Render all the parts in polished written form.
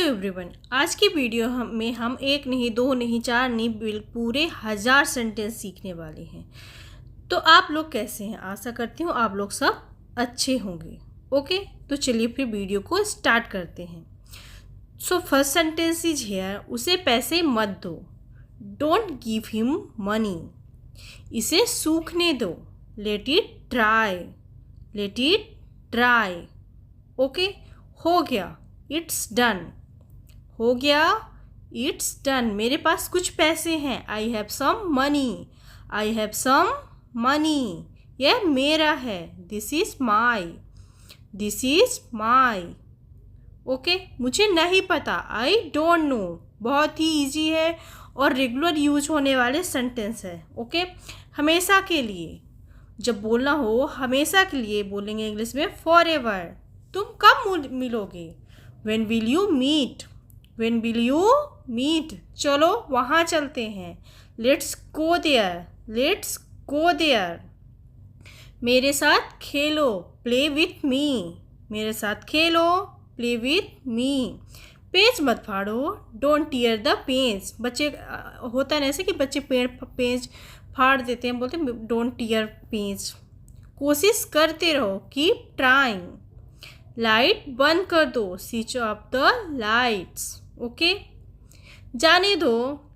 Everyone, आज की video में हम एक नहीं, दो नहीं, चार नहीं, पूरे 1000 सेंटेंस सीखने वाले हैं। तो आप लोग कैसे हैं? आशा करती हूँ आप लोग सब अच्छे होंगे। ओके, तो चलिए फिर वीडियो को स्टार्ट करते हैं। So first sentence is here, उसे पैसे मत दो। Don't give him money. इसे सूखने दो। Let it dry. Late it dry. Okay, हो गया, इट्स डन। हो गया, इट्स डन। मेरे पास कुछ पैसे हैं। I have some money. I have some money. यह मेरा है। This is my. This is my. Okay, मुझे नहीं पता। I don't know. बहुत ही ईजी है और रेगुलर यूज होने वाले सेंटेंस है। ओके, हमेशा के लिए जब बोलना हो, हमेशा के लिए बोलेंगे इंग्लिश में फॉर एवर। तुम कब मिलोगे? When will you meet? When will you meet? चलो वहाँ चलते हैं। Let's go there. Let's go there. मेरे साथ खेलो। Play with me. मेरे साथ खेलो। Play with me. पेज मत फाड़ो। Don't tear the page. बच्चे होता है ऐसे कि बच्चे पेज फाड़ देते हैं, बोलते हैं डोंट टीयर पेज। कोशिश करते रहो। Keep trying. लाइट बंद कर दो। Switch off the lights. Okay, जाने दो।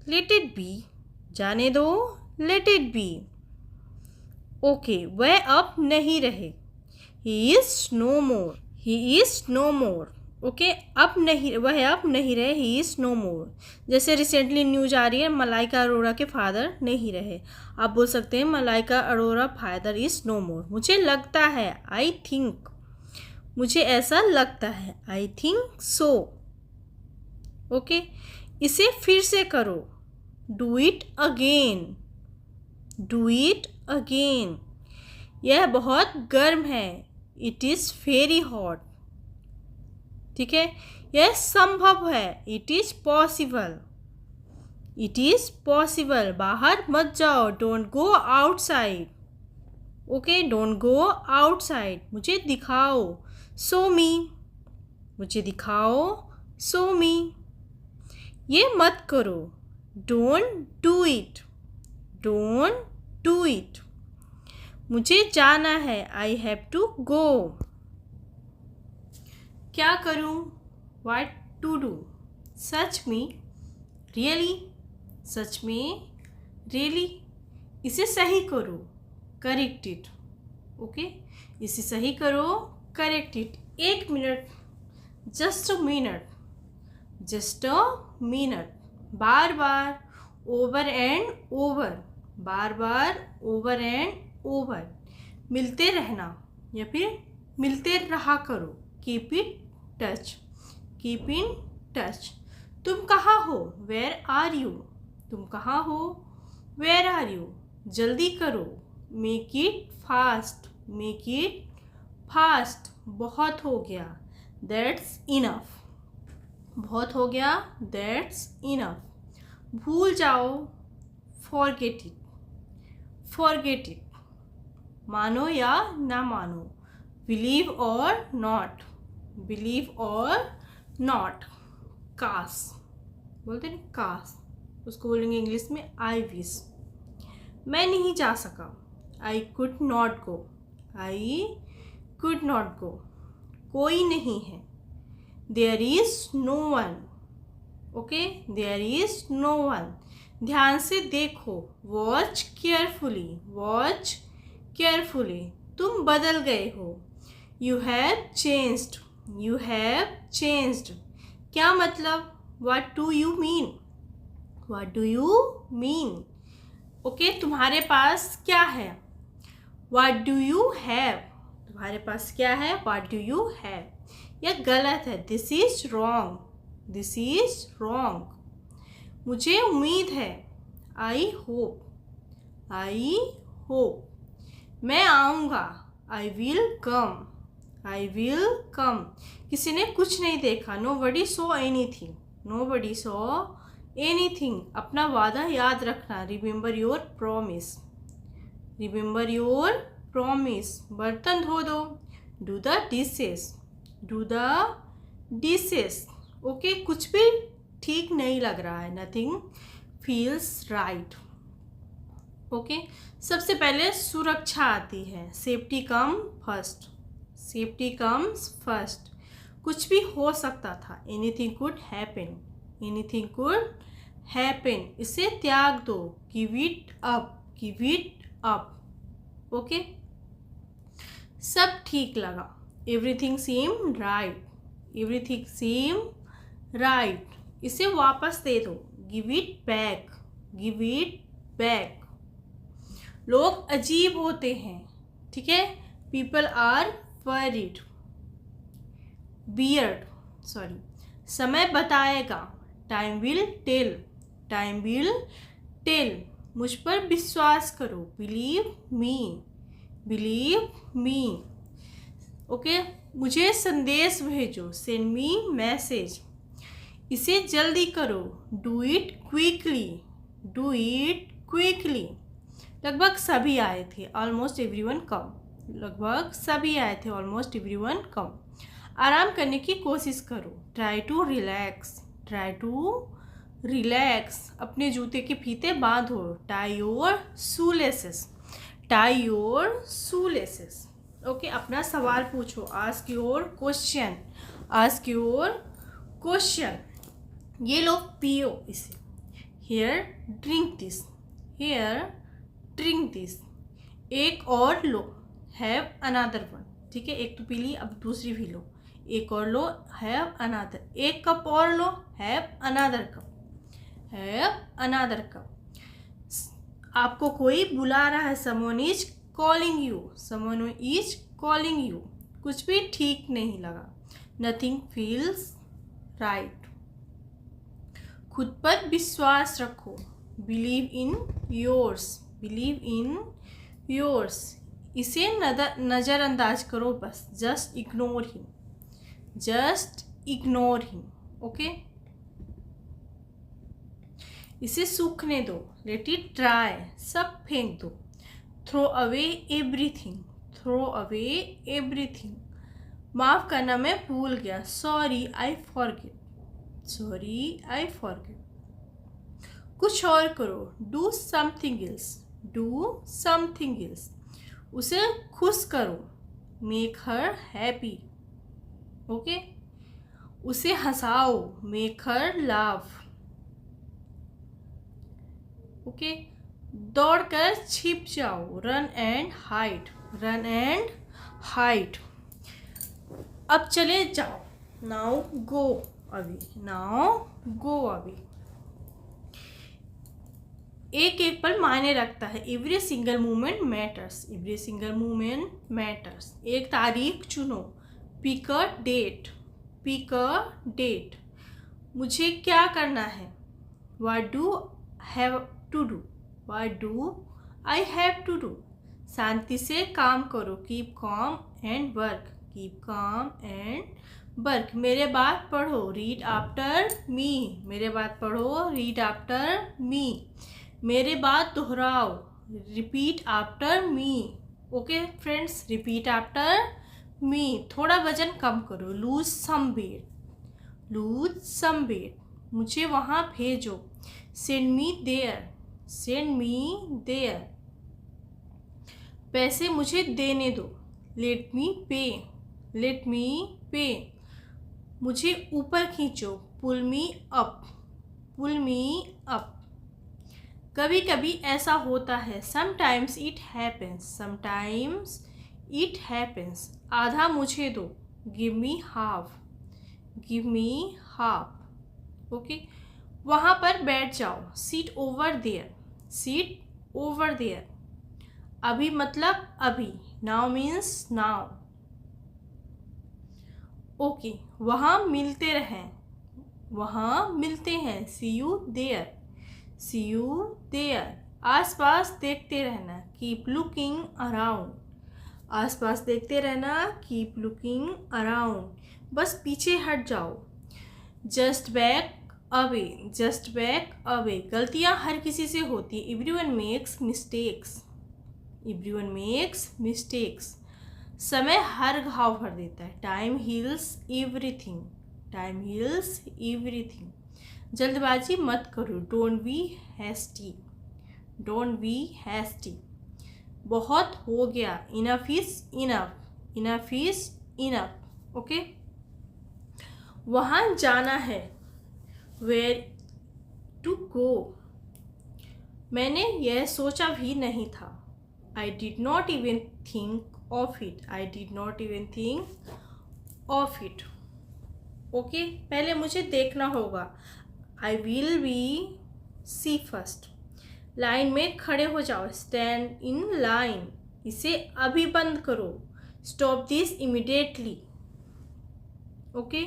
Let it be. जाने दो। Let it be. ओके, वह अब नहीं रहे। He is no more. He is no more. Okay, अब नहीं, वह अब नहीं रहे। He is no more. जैसे रिसेंटली न्यूज आ रही है, मलाइका अरोड़ा के फादर नहीं रहे। आप बोल सकते हैं Malaika Arora father is no more. मुझे लगता है। I think. मुझे ऐसा लगता है। I think so. ओके, इसे फिर से करो। Do it again. Do it again. यह बहुत गर्म है। It is very hot. ठीक है, यह संभव है। It is possible. It is possible. बाहर मत जाओ। Don't go outside. Okay, don't go outside. मुझे दिखाओ। सो मी। मुझे दिखाओ। सो मी। ये मत करो। Don't do it. Don't do it. मुझे जाना है। I have to go. क्या करूं? What to do? सच में। रियली। सच में। रियली। इसे सही करो। Correct it. ओके, इसे सही करो। Correct it. 1 मिनट। Just a minute. Just a minute. बार बार। Over and over. बार बार। Over and over. मिलते रहना या फिर मिलते रहा करो। Keep it touch. Keep in touch. तुम कहाँ हो? Where are you? तुम कहाँ हो? Where are you? जल्दी करो। Make it fast. Make it fast. बहुत हो गया। That's enough. बहुत हो गया। That's enough. भूल जाओ। Forget it. Forget it. मानो या ना मानो। बिलीव और नॉट। बिलीव और नॉट। काश बोलते हैं, काश। उसको बोलेंगे इंग्लिश में आई विश। मैं नहीं जा सका। I could not go. I could not go. कोई नहीं है। There is no one. Okay, there is no one. ध्यान से देखो। Watch carefully. Watch carefully. तुम बदल गए हो। You have changed. You have changed. क्या मतलब? What do you mean? What do you mean? Okay, तुम्हारे पास क्या है? What do you have? तुम्हारे पास क्या है? What do you have? यह गलत है। This is wrong. This is wrong. मुझे उम्मीद है। I hope. I hope. मैं आऊँगा। I will come. I will come. किसी ने कुछ नहीं देखा। नो बडी सॉ एनीथिंग। नो बडी सॉ एनीथिंग। अपना वादा याद रखना। Remember your promise. Remember your promise. बर्तन धो दो। Do the dishes. Do the dishes. Okay, कुछ भी ठीक नहीं लग रहा है, नथिंग फील्स राइट। ओके, सबसे पहले सुरक्षा आती है, safety come first, safety comes first. कुछ भी हो सकता था, anything could happen, anything could happen, इसे त्याग दो, give it up, give it up. Okay, सब ठीक लगा, everything seem right, everything seem right, इसे वापस दे दो, give it back, give it back. लोग अजीब होते हैं, ठीक है, people are worried, beard, sorry, समय बताएगा, time will tell, time will tell, मुझ पर विश्वास करो, believe me, believe me. Okay, मुझे संदेश भेजो, सेंड मी मैसेज, इसे जल्दी करो, do it quickly, do it quickly. लगभग सभी आए थे, ऑलमोस्ट एवरीवन कम, लगभग सभी आए थे, ऑलमोस्ट एवरीवन कम। आराम करने की कोशिश करो, try to relax, try to relax, अपने जूते के फीते बांधो, tie your shoelaces, tie your shoelaces. Okay, अपना सवाल पूछो, ask your question, ask your question. ये लो पियो इसे, here drink this, here drink this, एक और लो, हैव अनदर वन, ठीक है, एक तो पी ली, अब दूसरी भी लो, एक और लो, हैव अनदर, एक कप और लो, have another cup, have another cup. आपको कोई बुला रहा है, someone is calling you, someone is calling you, कुछ भी ठीक नहीं लगा, नथिंग फील्स राइट। खुद पर विश्वास रखो, believe in yours, believe in yours, इसे नज़रअंदाज करो बस, just ignore him, just ignore him. Okay, इसे सूखने दो, लेट इट ड्राई, सब फेंक दो, throw away everything, throw away everything, माफ़ करना मैं भूल गया, sorry I forget, sorry I forget. कुछ और करो, do something else, do something else, उसे खुश करो, मेक हर हैप्पी। ओके, उसे हंसाओ, मेक हर लाफ। ओके, दौड़कर छिप जाओ, run and hide, run and hide. अब चले जाओ, now go away, now go away. एक एक पल मायने रखता है, every single moment matters, every single moment matters. एक तारीख चुनो, pick a date, pick a date. मुझे क्या करना है, what do have to do, what do I have to do. शांति से काम करो, keep calm and work, keep calm and work. मेरे बात पढ़ो, रीड आफ्टर मी, मेरे बात पढ़ो, रीड आफ्टर मी। मेरे बात दोहराओ, repeat after me. Okay friends, repeat after me. थोड़ा वजन कम करो, lose some weight, lose some weight. मुझे वहाँ भेजो, send me there, send me there. पैसे मुझे देने दो, लेट मी पे, लेट मी पे। मुझे ऊपर खींचो, पुल मी अप, पुल मी अप। कभी कभी ऐसा होता है, sometimes it happens, sometimes it happens. आधा मुझे दो, give me half, give me half. Okay, वहाँ पर बैठ जाओ, seat over there, seat over there. अभी मतलब अभी, नाउ मीन्स नाउ। ओके, वहाँ मिलते रहें, वहाँ मिलते हैं, see you there, see you there. आस पास देखते रहना, कीप लुकिंग अराउंड, आस पास देखते रहना, कीप लुकिंग अराउंड। बस पीछे हट जाओ, just back away, just back away. गलतियाँ हर किसी से होती है, everyone makes mistakes, everyone makes mistakes. समय हर घाव भर देता है, time heals everything, time heals everything. जल्दबाजी मत करो, don't be hasty, don't be hasty. बहुत हो गया, enough is enough, enough is enough. Okay, वहाँ जाना है, वेयर टू गो, मैंने यह सोचा भी नहीं था, I did not even think of it, I did not even think of it. Okay, पहले मुझे देखना होगा, I will be see first. Line में खड़े हो जाओ, स्टैंड इन लाइन, इसे अभी बंद करो, स्टॉप दिस इमिडिएटली। ओके,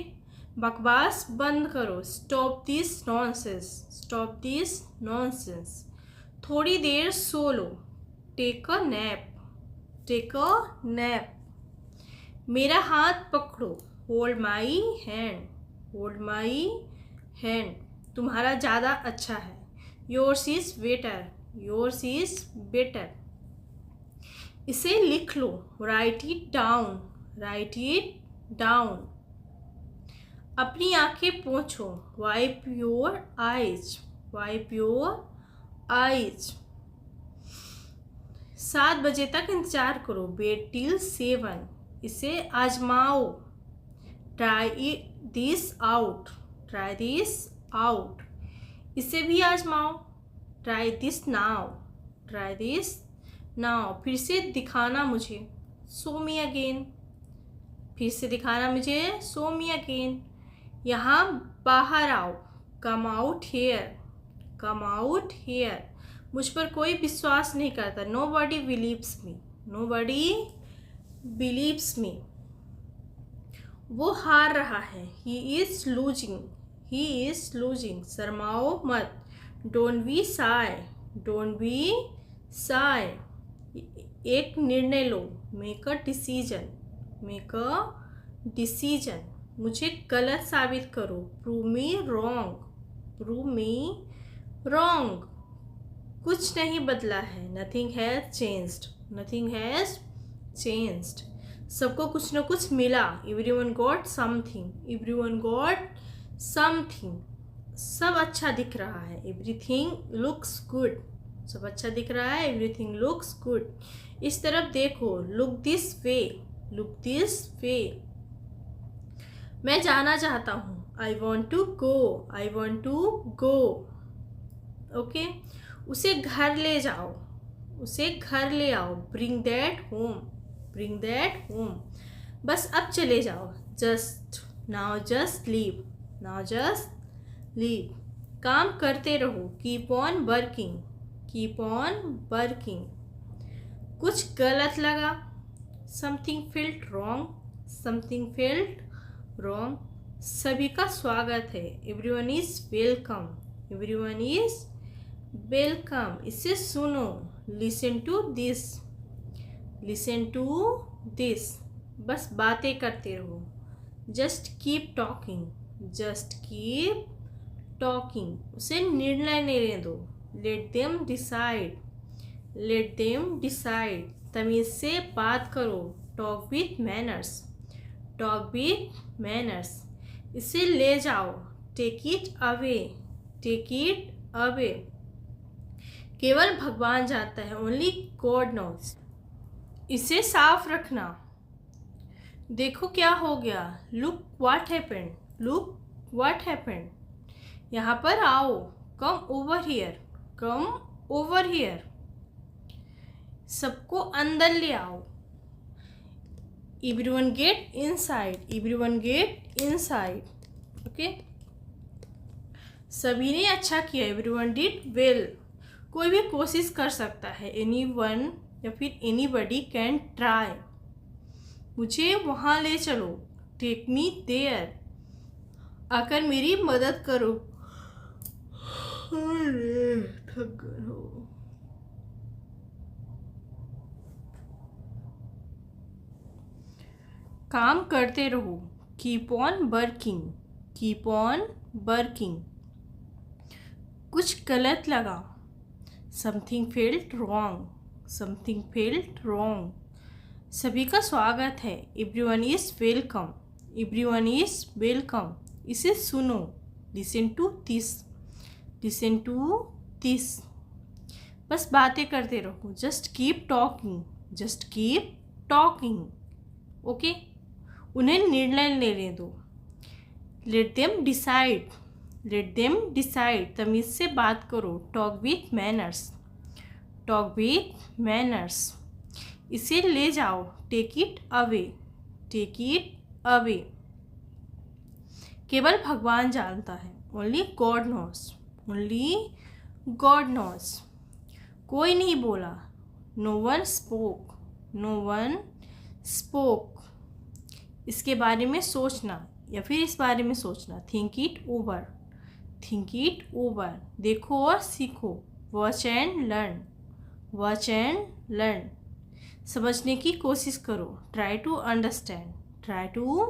बकवास बंद करो, stop this nonsense, stop this nonsense. थोड़ी देर सो लो, take a nap, take a nap. मेरा हाथ पकड़ो, hold my hand, hold my hand. तुम्हारा ज़्यादा अच्छा है, yours is better, yours is better. इसे लिख लो, write it down, write it down. अपनी आंखें पोंछो, wipe your eyes, wipe your eyes. 7 बजे तक इंतजार करो, वेट टिल 7, इसे आजमाओ, try this out, try this out. इसे भी आजमाओ, try this now, try this now. फिर से दिखाना मुझे, शो मी अगेन, फिर से दिखाना मुझे, शो मी अगेन। यहाँ बाहर आओ, come out here, come out here. मुझ पर कोई विश्वास नहीं करता, nobody believes me, nobody believes me. वो हार रहा है, he is losing, he is losing. शर्माओ मत, don't be shy, don't be shy. एक निर्णय लो, make a decision, make a decision. मुझे गलत साबित करो, prove me wrong, prove me wrong. कुछ नहीं बदला है, nothing has changed, nothing has changed. सबको कुछ न कुछ मिला, everyone got something, everyone got something. सब अच्छा दिख रहा है, एवरीथिंग लुक्स गुड, सब अच्छा दिख रहा है, एवरीथिंग लुक्स गुड। इस तरफ देखो, look this way, look this way. मैं जाना चाहता हूँ, I want to go, I want to go. Okay, उसे घर ले जाओ, उसे घर ले आओ, bring that home, bring that home. बस अब चले जाओ, just now just leave, now just leave. काम करते रहो, keep on working, keep on working. कुछ गलत लगा, something felt wrong, something felt wrong. सभी का स्वागत है, everyone is welcome, everyone is welcome. इसे सुनो, listen to this, listen to this. बस बातें करते रहो, just keep talking, just keep talking. उसे निर्णय लेने दो, let them decide, let them decide. तमीज से बात करो, talk with manners, talk with manners. इसे ले जाओ, take it away, take it away. केवल भगवान जानता है, ओनली गॉड नोज। इसे साफ रखना, देखो क्या हो गया, look what happened, look what happened. यहाँ पर आओ, come over here, come over here. सबको अंदर ले आओ, everyone get inside, everyone get inside. Okay, सभी ने अच्छा किया, एवरीवन डिड वेल। कोई भी कोशिश कर सकता है, एनीवन या फिर एनीबडी कैन ट्राई। मुझे वहाँ ले चलो, टेक मी देयर, आकर मेरी मदद करो। थक गए हो। काम करते रहो, keep on working, keep on working. कुछ गलत लगा, something felt wrong, something felt wrong. सभी का स्वागत है, everyone is welcome, everyone is welcome. इसे सुनो, listen to this, listen to this. बस बातें करते रहो, just keep talking, just keep talking. Okay, उन्हें निर्णय लेने दो, let them decide, let them decide. तमीज़ से बात करो, talk with manners, talk with manners. इसे ले जाओ, take it away, take it away. केवल भगवान जानता है, only God knows, only God knows. कोई नहीं बोला, no one spoke, no one spoke. इसके बारे में सोचना या फिर इस बारे में सोचना, think it over, think it over. देखो और सीखो, watch and learn, watch and learn. समझने की कोशिश करो, try to understand, try to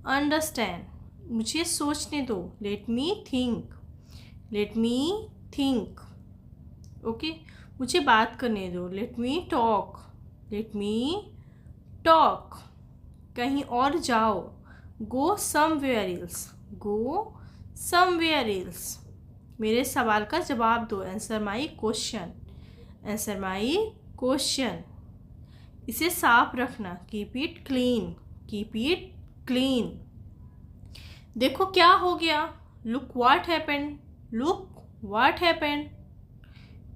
understand. मुझे सोचने दो, let me think, let me think. Okay, मुझे बात करने दो, let me talk, let me talk. कहीं और जाओ, go somewhere else, go somewhere else. मेरे सवाल का जवाब दो, answer my question, answer my question. इसे साफ रखना, keep it clean, keep it clean. देखो क्या हो गया, look what happened, look what happened.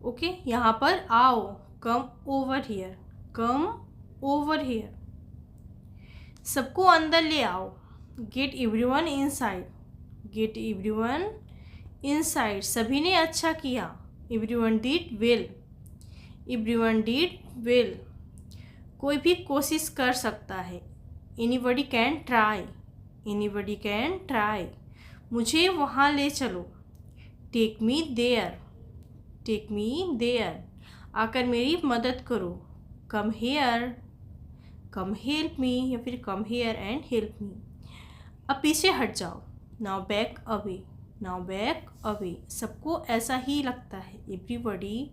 Okay, यहाँ पर आओ, come over here, come over here. सबको अंदर ले आओ, get everyone inside, get everyone inside. सभी ने अच्छा किया, everyone did well, everyone did well. कोई भी कोशिश कर सकता है, anybody can try, anybody can try. मुझे वहाँ ले चलो, take me there, take me there. आकर मेरी मदद करो, come here, come help me, या फिर come here and help me. अब पीछे हट जाओ, now back away, now back away. सबको ऐसा ही लगता है, everybody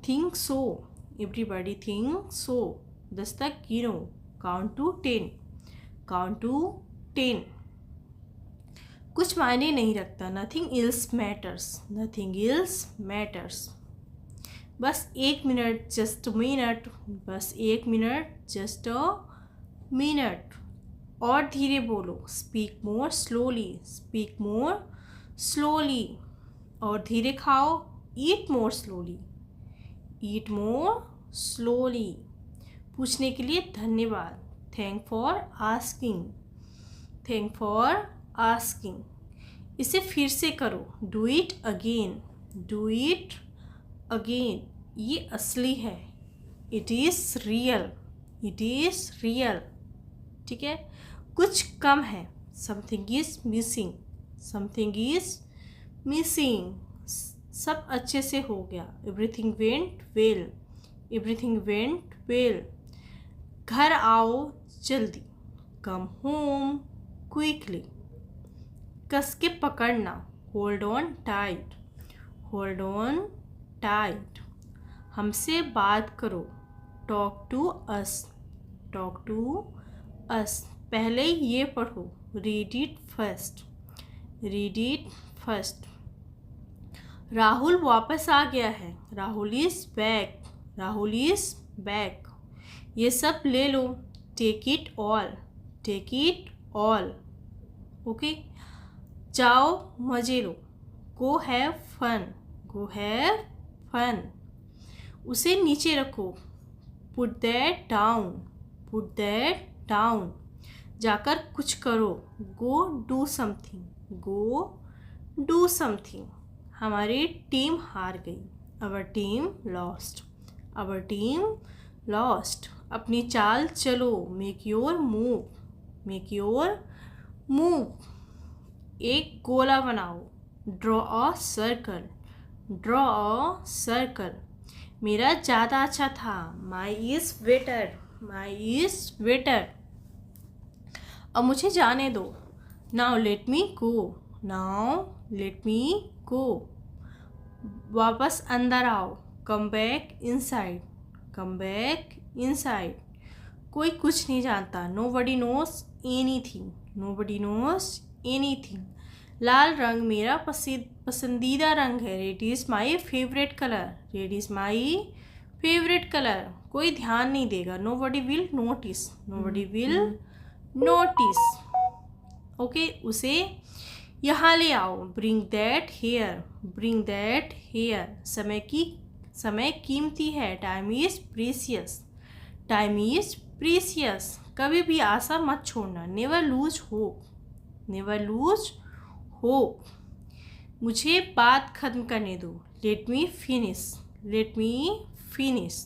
think so, everybody think so. 10 तक गिनो, काउंट टू 10, काउंट टू 10। कुछ मायने नहीं रखता, nothing else matters, nothing else matters. बस 1 मिनट, जस्ट मिनट, बस 1 मिनट, जस्ट अ मिनट। और धीरे बोलो, speak more slowly, speak more slowly. और धीरे खाओ, ईट मोर स्लोली, ईट मोर स्लोली। पूछने के लिए धन्यवाद, thank for asking, thank for asking. इसे फिर से करो, do it again, do it again. ये असली है, it is real, it is real. ठीक है, कुछ कम है, something is missing, something is missing. सब अच्छे से हो गया, everything went well, everything went well. घर आओ जल्दी, कम होम क्विकली। कस के पकड़ना, hold on tight, hold on tight. हमसे बात करो, talk to us, talk to us. पहले ये पढ़ो, read it first, read it first. Rahul वापस आ गया है, Rahul is back, Rahul is back. ये सब ले लो, take it all, take it all. Okay, जाओ मजे लो, go have fun, go have fun. उसे नीचे रखो, put that down, put that down. जाकर कुछ करो, go do something, go do something. हमारी टीम हार गई, our team lost, our team lost. अपनी चाल चलो, make your move, make your move. एक गोला बनाओ, draw a circle, draw a circle. मेरा ज़्यादा अच्छा था, my is better, my is better. अब मुझे जाने दो, now let me go, now let me go. वापस अंदर आओ, come back inside, come back inside. कोई कुछ नहीं जानता, nobody knows anything, nobody knows anything. लाल रंग मेरा पसंदीदा रंग है। Red is my favourite colour. Red is my favourite colour. कोई ध्यान नहीं देगा। Nobody will notice. Nobody will notice. Okay, उसे यहाँ ले आओ। Bring that here. Bring that here. समय कीमती है। Time is precious. Time is precious. कभी भी आशा मत छोड़ना। Never lose hope. Never lose hope. मुझे बात खत्म करने दो। Let me finish. Let me finish.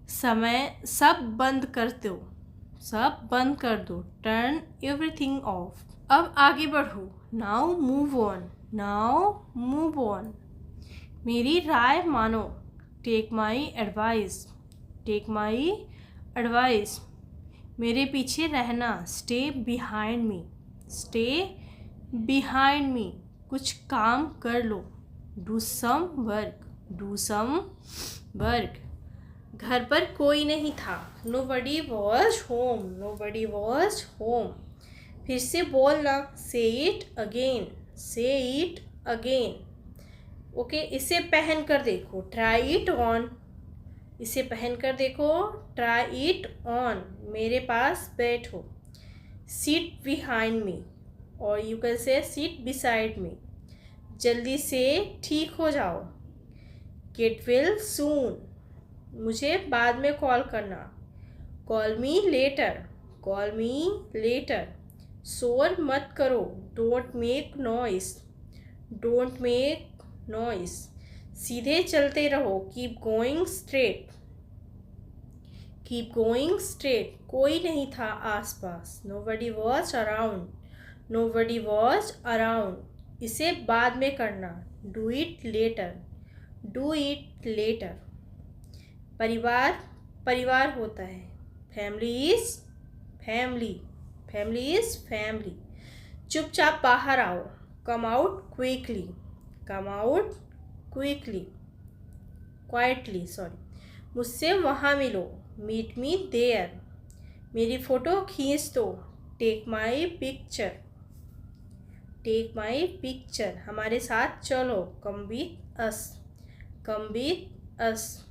सब बंद कर दो। सब बंद कर दो। Turn everything off. अब आगे बढ़ो। Now move on. Now move on. मेरी राय मानो। Take my advice. Take my advice. मेरे पीछे रहना। Stay behind me. Stay behind me. कुछ काम कर लो। Do some work. Do some work. घर पर कोई नहीं था। Nobody was home. Nobody was home. फिर से बोलना। Say it again. Say it again. Okay, इसे पहन कर देखो। Try it on. इसे पहन कर देखो। Try it on. मेरे पास बैठो। सीट बिहाइंड मी, और you can say seat beside me. जल्दी से ठीक हो जाओ। Get well soon. मुझे बाद में कॉल करना। Call me later. Call me later. शोर मत करो। Don't make noise. Don't make noise. सीधे चलते रहो। Keep going straight. Keep going straight. कोई नहीं था आसपास। Nobody was around. Nobody was around. इसे बाद में करना। Do it later. Do it later. परिवार परिवार होता है। Family is family. Family is family. चुपचाप बाहर आओ। Come out quickly. Come out quickly. Quietly, sorry. मुझसे वहाँ मिलो। Meet me there. मेरी फ़ोटो खींच दो। Take my picture. Take my picture. हमारे साथ चलो। Come with us. Come with us.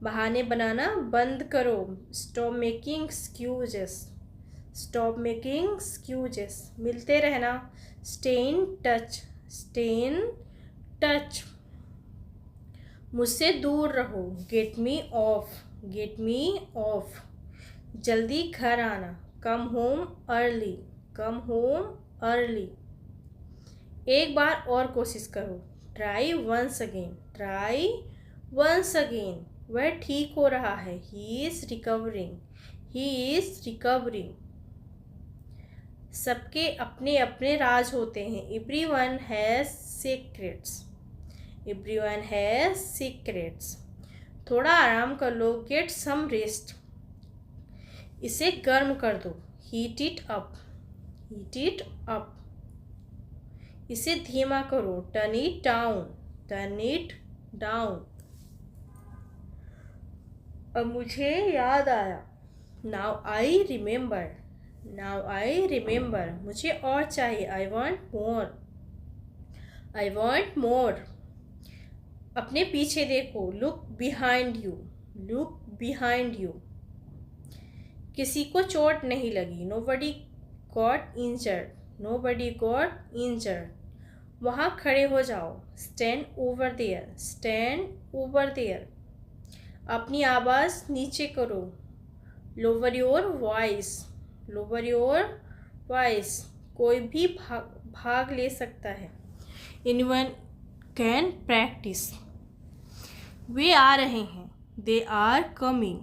बहाने बनाना बंद करो। Stop making excuses. Stop making excuses. मिलते रहना। Stay in touch. Stay in touch. मुझसे दूर रहो। Get me off. Get me off. जल्दी घर आना। Come home early. Come home early. एक बार और कोशिश करो। Try once again. Try once again. वह ठीक हो रहा है। He is recovering. He is recovering. सबके अपने अपने राज होते हैं। Everyone has secrets. Everyone has secrets. थोड़ा आराम कर लो। Get some rest. इसे गर्म कर दो। Heat it up. Heat it up. इसे धीमा करो। Turn it down. Turn it down. अब मुझे याद आया। Now I remember. Now I remember. मुझे और चाहिए। I want more. I want more. अपने पीछे देखो। Look behind you. Look behind you. किसी को चोट नहीं लगी। Nobody got injured. Nobody got injured. वहाँ खड़े हो जाओ। Stand over there. Stand over there. अपनी आवाज़ नीचे करो। Lower your voice. Lower your voice. कोई भी भाग ले सकता है। Anyone can practice. वे आ रहे हैं। They are coming.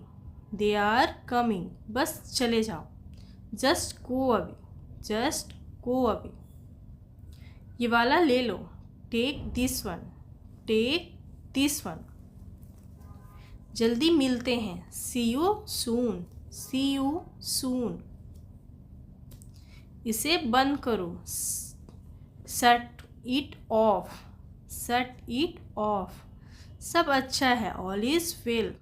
They are coming. बस चले जाओ। Just go away. Just go away. ये वाला ले लो। Take this one. Take this one. जल्दी मिलते हैं। See you soon. See you soon. इसे बंद करो। Shut it off. Shut it off. सब अच्छा है। All is well.